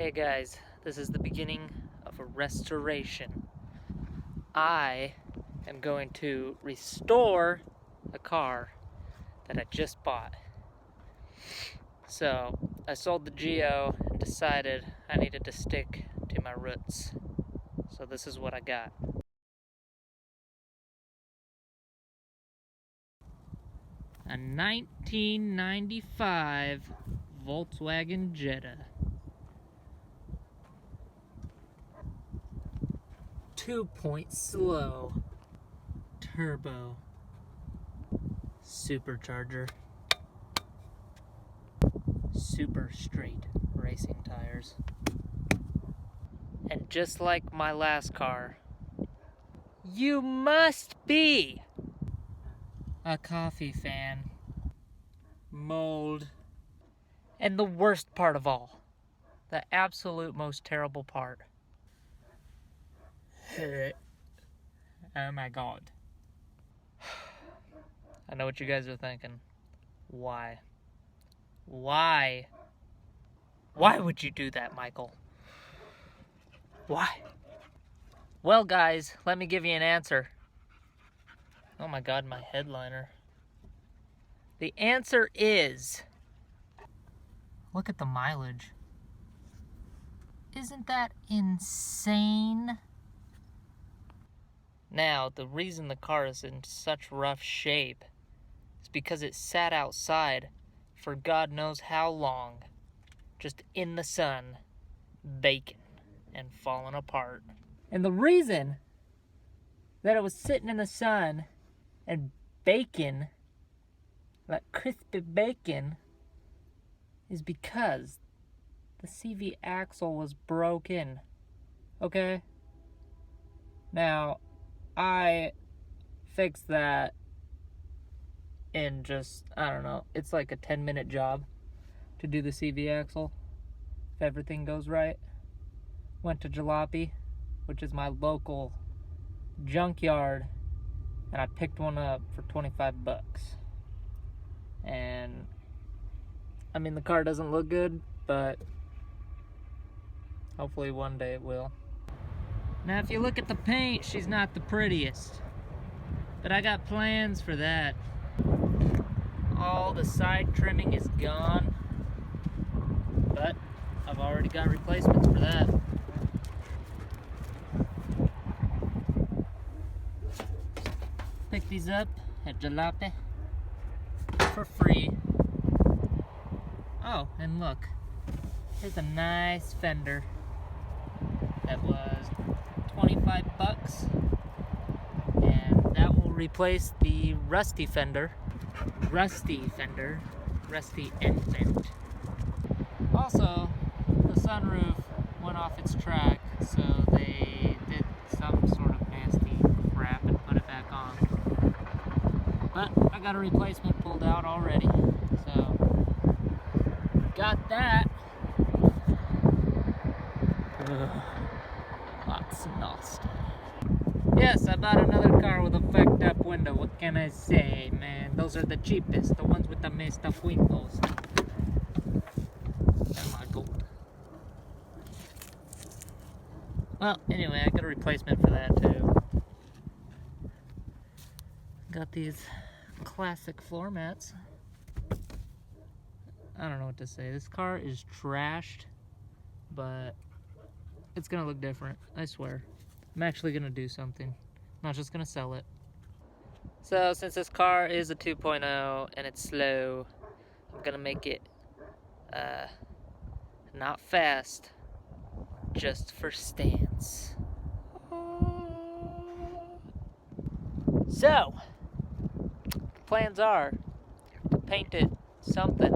Hey guys, this is the beginning of a restoration. I am going to restore a car that I just bought. So I sold the Geo and decided I needed to stick to my roots. So this is what I got. A 1995 Volkswagen Jetta. 2-point slow turbo supercharger, super straight racing tires, and just like my last car, you must be a coffee fan. Mold. And the worst part of all, the absolute most terrible part, oh my god. I know what you guys are thinking. Why? Why? Why would you do that, Michael? Why? Well, guys, let me give you an answer. Oh my god, my headliner. The answer is, look at the mileage. Isn't that insane? Now, the reason the car is in such rough shape is because it sat outside for God knows how long, just in the sun, baking and falling apart. And the reason that it was sitting in the sun and baking, like crispy bacon, is because the CV axle was broken. Okay? Now, I fixed that in just, I don't know, it's like a 10-minute job to do the CV axle, if everything goes right. Went to Jalopy, which is my local junkyard, and I picked one up for 25 bucks. And, I mean, the car doesn't look good, but hopefully one day it will. Now, if you look at the paint, she's not the prettiest, but I got plans for that. All the side trimming is gone, but I've already got replacements for that. Pick these up at Jalopy for free. Oh, and look, here's a nice fender that was 25 bucks, and that will replace the rusty infant. Also, the sunroof went off its track, so they did some sort of nasty crap and put it back on. But I got a replacement pulled out already, so got that. Lots nasty. Yes, I bought another car with a fucked up window. What can I say, man? Those are the cheapest, the ones with the messed up windows. Oh my god. Well, anyway, I got a replacement for that too. Got these classic floor mats. I don't know what to say. This car is trashed, but it's gonna look different, I swear. I'm actually gonna do something. I'm not just gonna sell it. So, since this car is a 2.0 and it's slow, I'm gonna make it not fast, just for stance. So, plans are to paint it something,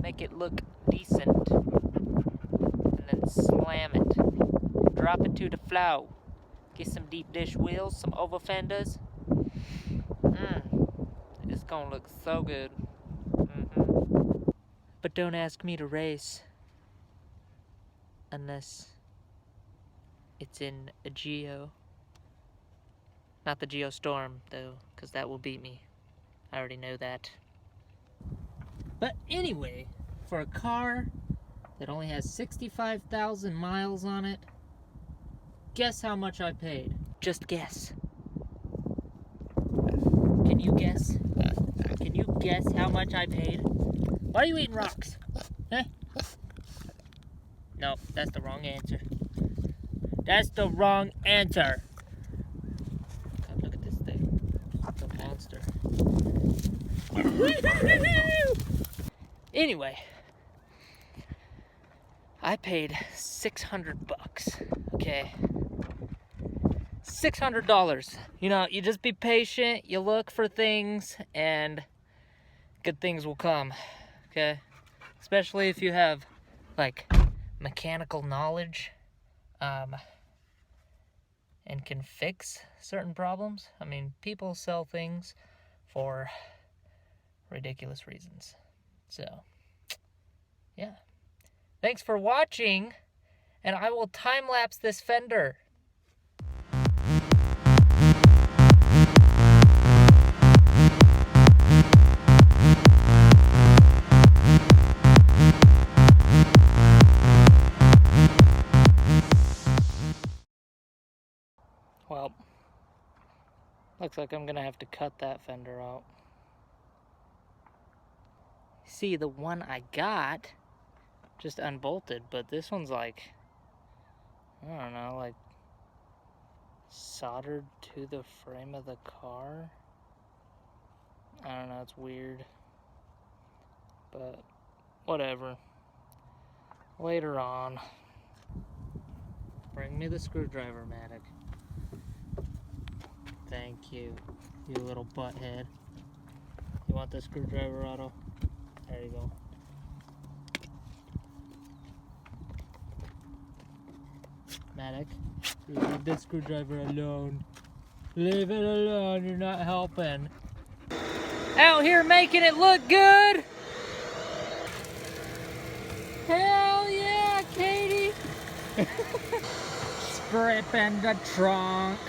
make it look decent, and then slam it. Drop it to the floor. Get some deep dish wheels, some over fenders. It's gonna look so good. But don't ask me to race unless it's in a Geo. Not the Geo Storm, though, because that will beat me. I already know that. But anyway, for a car that only has 65,000 miles on it. Guess how much I paid? Just guess. Can you guess? Can you guess how much I paid? Why are you eating rocks? Huh? No, that's the wrong answer. That's the wrong answer. God, look at this thing. It's a monster. Anyway, I paid $600, okay? $600. You know, you just be patient, you look for things, and good things will come, okay? Especially if you have, like, mechanical knowledge, and can fix certain problems. I mean, people sell things for ridiculous reasons. So, yeah. Thanks for watching, and I will time-lapse this fender. Well, looks like I'm gonna have to cut that fender out. See, the one I got just unbolted, but this one's like, I don't know, like soldered to the frame of the car. I don't know, it's weird, but whatever. Later on. Bring me the screwdriver, Maddox. Thank you, you little butthead. You want the screwdriver, Otto? There you go. Maddox, leave the screwdriver alone. Leave it alone, you're not helping. Out here making it look good! Hell yeah, Katie! Stripping the trunk.